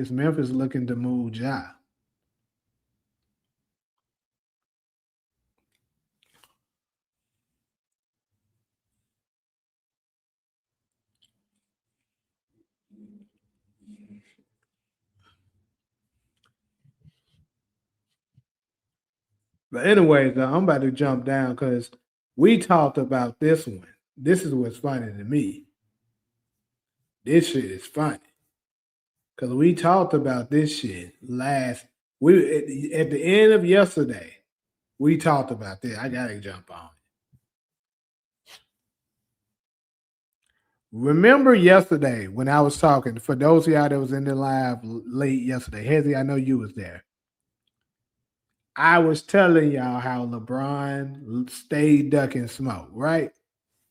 Is Memphis looking to move Ja? But anyways, I'm about to jump down because we talked about this one. This is what's funny to me. This shit is funny because we talked about this shit last. We at the end of yesterday. We talked about this. I gotta jump on. Remember yesterday when I was talking, for those of y'all that was in the live late yesterday, Hezzy, I know you was there. I was telling y'all how LeBron stayed ducking smoke, right?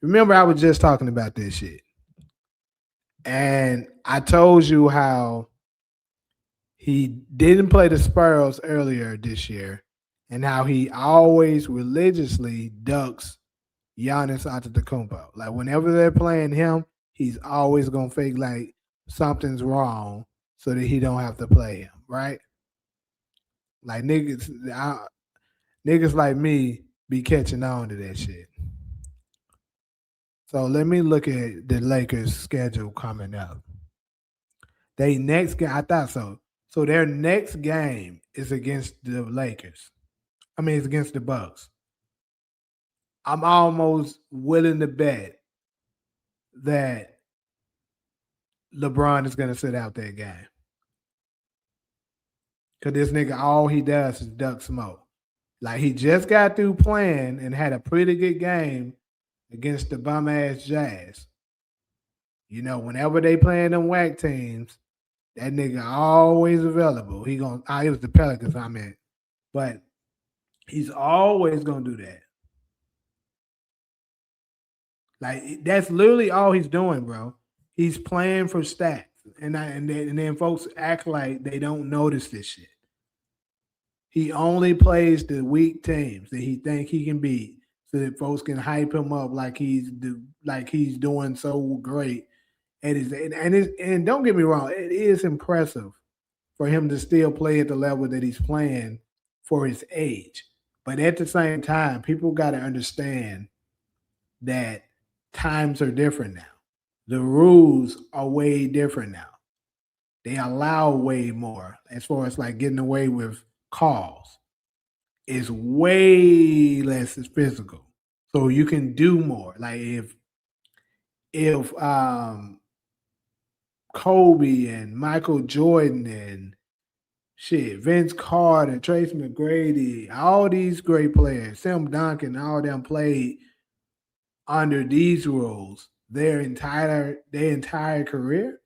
Remember, I was just talking about this shit. And I told you how he didn't play the Spurs earlier this year and how he always religiously ducks Giannis Antetokounmpo. Like whenever they're playing him, he's always gonna fake like something's wrong so that he don't have to play him, right? Like niggas like me be catching on to that shit. So let me look at the Lakers' schedule coming up. They next game, I thought so. So their next game is against the Lakers. I mean, it's against the Bucks. I'm almost willing to bet that LeBron is going to sit out that game. Because this nigga, all he does is duck smoke. Like he just got through playing and had a pretty good game against the bum ass Jazz. You know, whenever they playing them whack teams, that nigga always available. He gonna it was the Pelicans I meant. But he's always gonna do that. Like that's literally all he's doing, bro. He's playing for stats. And then folks act like they don't notice this shit. He only plays the weak teams that he think he can beat, so that folks can hype him up like he's doing so great. And don't get me wrong, it is impressive for him to still play at the level that he's playing for his age. But at the same time, people got to understand that times are different now. The rules are way different now. They allow way more as far as like getting away with calls. It's way less physical. So you can do more. Like if Kobe and Michael Jordan and shit, Vince Carter, Tracy McGrady, all these great players, Tim Duncan, all them played under these rules their entire career,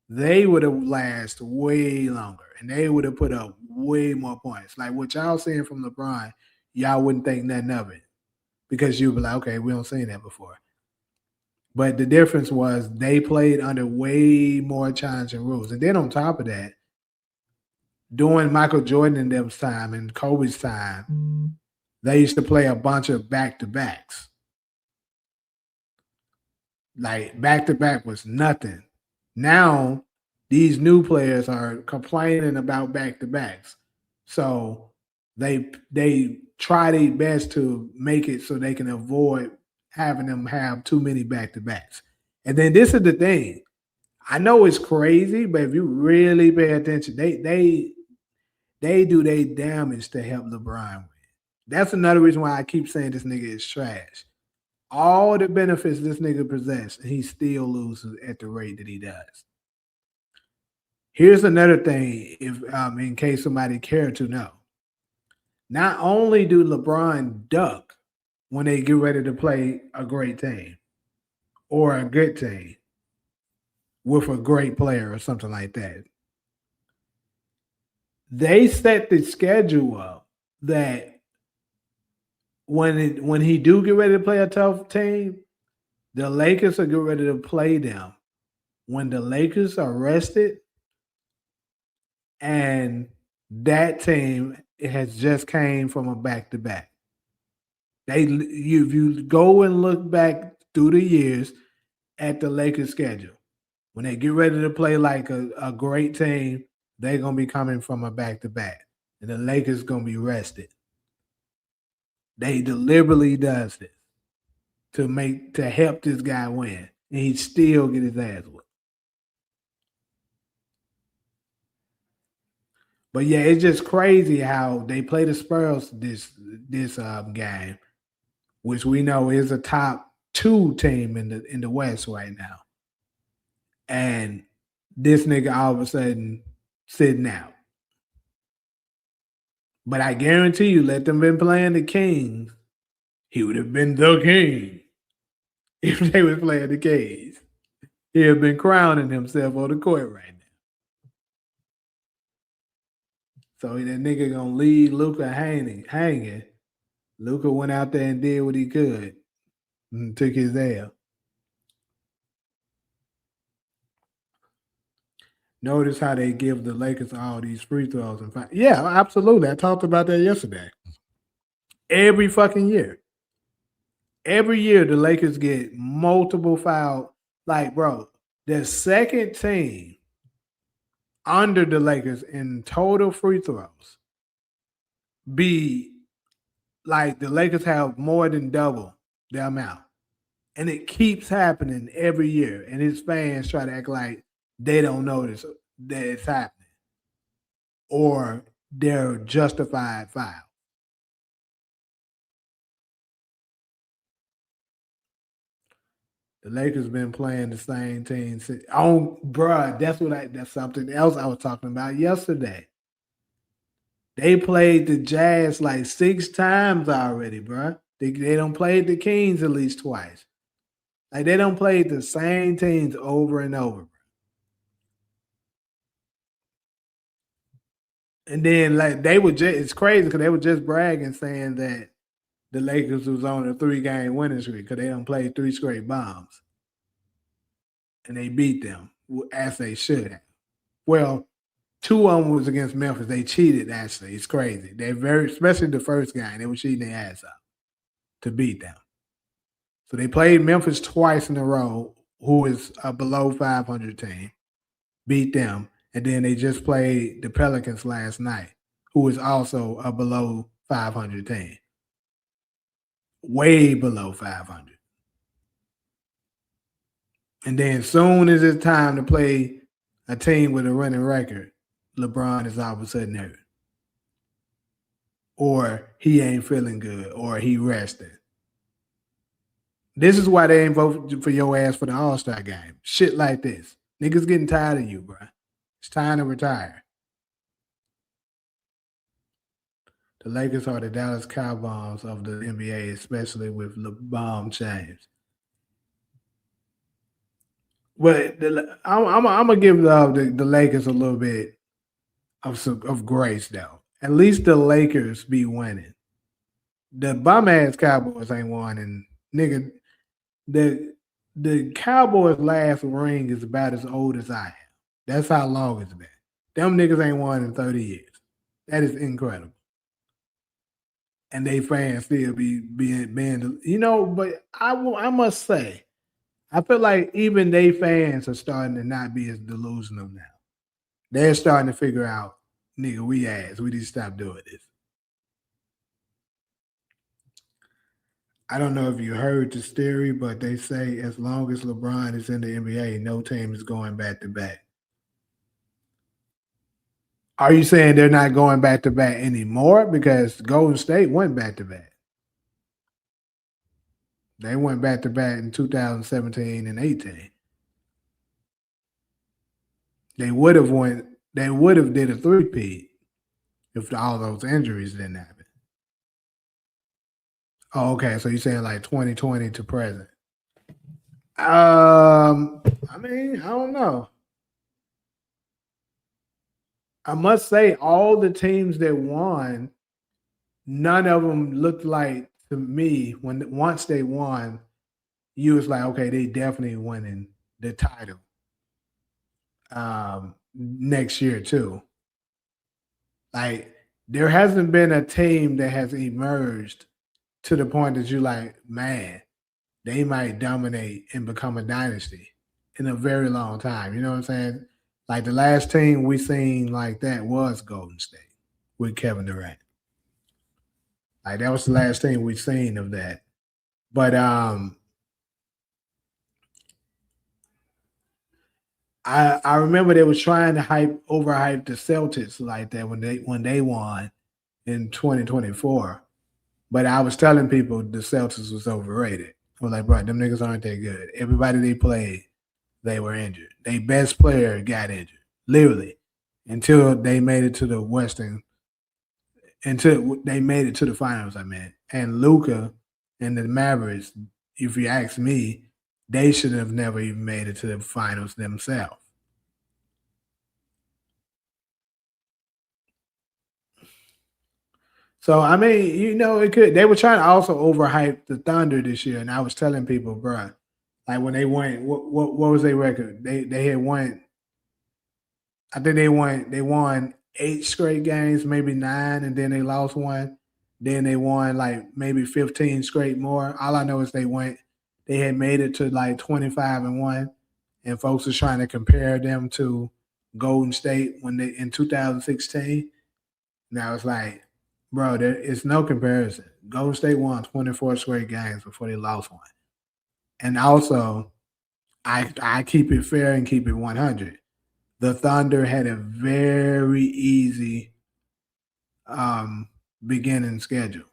they would have lasted way longer and they would have put up way more points. Like what y'all seeing from LeBron, y'all wouldn't think nothing of it because you'd be like, okay, we don't see that before. But the difference was they played under way more challenging rules. And then on top of that, during Michael Jordan and them's time and Kobe's time, they used to play a bunch of back-to-backs. Like back-to-back was nothing. Now, these new players are complaining about back-to-backs. So they try their best to make it so they can avoid having them have too many back-to-backs. And then this is the thing. I know it's crazy, but if you really pay attention, they do their damage to help LeBron win. That's another reason why I keep saying this nigga is trash. All the benefits this nigga possesses, and he still loses at the rate that he does. Here's another thing, if in case somebody cared to know. Not only do LeBron duck when they get ready to play a great team or a good team with a great player or something like that, they set the schedule up that when he do get ready to play a tough team, the Lakers are get ready to play them when the Lakers are rested and that team has just came from a back-to-back. If you go and look back through the years at the Lakers schedule, when they get ready to play like a great team they're gonna be coming from a back-to-back, and the Lakers gonna be rested. They deliberately does this to help this guy win, and he still get his ass whipped. But yeah, it's just crazy how they play the Spurs this game, which we know is a top 2 team in the West right now, and this nigga all of a sudden sitting out. But I guarantee you, let them been playing the Kings, he would have been the king. If they was playing the Kings, he'd have been crowning himself on the court right now. So that nigga gonna leave Luka hanging. Luka went out there and did what he could and took his L. Notice how they give the Lakers all these free throws and yeah, absolutely. I talked about that yesterday. Every fucking year. Every year the Lakers get multiple foul. Like, bro, the second team under the Lakers in total free throws be like the Lakers have more than double the amount. And it keeps happening every year. And his fans try to act like they don't notice that it's happening. Or they're justified foul. The Lakers been playing the same team since, bruh, that's something else I was talking about yesterday. They played the Jazz like 6 times already, bruh. They don't play the Kings at least twice. Like they don't play the same teams over and over. And then like it's crazy because they were just bragging saying that the Lakers was on a 3-game winning streak because they don't play 3 straight bombs. And they beat them as they should have. Well, 2 of them was against Memphis. They cheated, actually. It's crazy. Especially the first game, they were cheating their ass up to beat them. So they played Memphis twice in a row, who is a below 500 team, beat them. And then they just played the Pelicans last night, who is also a below 500 team. Way below 500. And then soon as it's time to play a team with a running record, LeBron is all of a sudden hurt. Or he ain't feeling good, or he resting. This is why they ain't vote for your ass for the All-Star game. Shit like this. Niggas getting tired of you, bro. It's time to retire. The Lakers are the Dallas Cowboys of the NBA, especially with LeBron James. But I'm gonna give the Lakers a little bit of grace though. At least the Lakers be winning. The bum ass Cowboys ain't won, and nigga, the Cowboys' last ring is about as old as I am. That's how long it's been. Them niggas ain't won in 30 years. That is incredible. And they fans still be being, but I must say, I feel like even they fans are starting to not be as delusional now. They're starting to figure out, nigga, we need to stop doing this. I don't know if you heard this theory, but they say as long as LeBron is in the NBA, no team is going back to back. Are you saying they're not going back to back anymore? Because Golden State went back to back. They went back to back in 2017 and 18. They would have did a 3-peat if all those injuries didn't happen. Oh, okay. So you're saying like 2020 to present. I mean, I don't know. I must say, all the teams that won, none of them looked like, to me, once they won, you was like, okay, they definitely winning the title next year too. Like, there hasn't been a team that has emerged to the point that you're like, man, they might dominate and become a dynasty in a very long time. You know what I'm saying? Like the last team we seen like that was Golden State with Kevin Durant. Like that was the last team we seen of that. But I remember they was trying to overhype the Celtics like that when they won in 2024. But I was telling people the Celtics was overrated. I was like, bro, them niggas aren't that good. Everybody they played, they were injured. Their best player got injured, literally, until they made it to the Western, until they made it to the finals, I mean. And Luka and the Mavericks, if you ask me, they should have never even made it to the finals themselves. So I mean, it could. They were trying to also overhype the Thunder this year, and I was telling people, bro, like when they won, what was their record? They had won. I think they won 8 straight games, maybe 9, and then they lost one. Then they won like maybe 15 straight more. All I know is they had made it to like 25-1, and folks are trying to compare them to Golden State when they in 2016. Now it's like, bro, there is no comparison. Golden State won 24 straight games before they lost one. And also, I keep it fair and keep it 100. The Thunder had a very easy beginning schedule.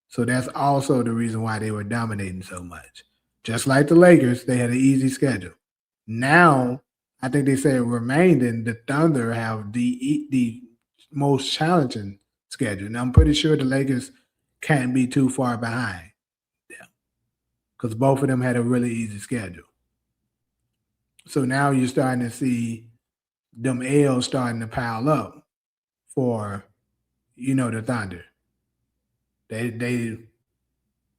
So that's also the reason why they were dominating so much. Just like the Lakers, they had an easy schedule. Now, I think they say remaining, the Thunder have the most challenging schedule. Now, I'm pretty sure the Lakers can't be too far behind them because both of them had a really easy schedule. So now you're starting to see them L's starting to pile up for the Thunder. They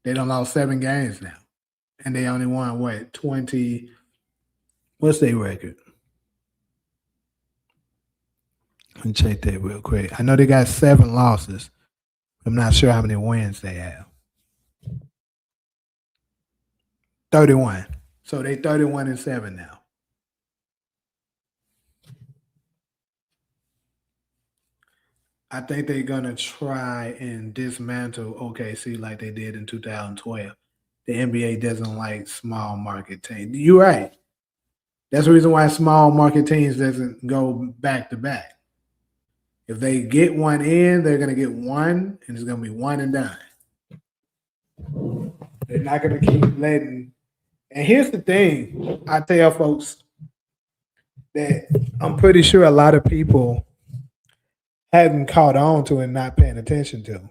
don't lost 7 games now, and they only won what 20. What's their record? Let me check that real quick. I know they got 7 losses. I'm not sure how many wins they have. 31. So they 31-7 now. I think they're gonna try and dismantle OKC like they did in 2012. The NBA doesn't like small market teams. You're right. That's the reason why small market teams doesn't go back to back. If they get one in, they're gonna get one, and it's gonna be one and done. They're not gonna keep letting. And here's the thing: I tell folks that I'm pretty sure a lot of people hadn't caught on to and not paying attention to.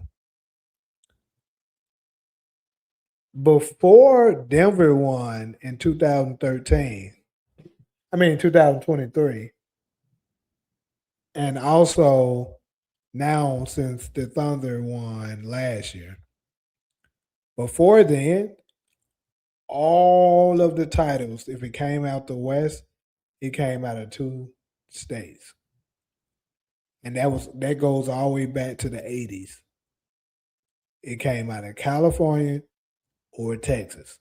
Before Denver won in 2013, 2023, and also now since the Thunder won last year, before then, all of the titles, if it came out the West, it came out of 2 states. And that goes all the way back to the 80s. It came out of California or Texas.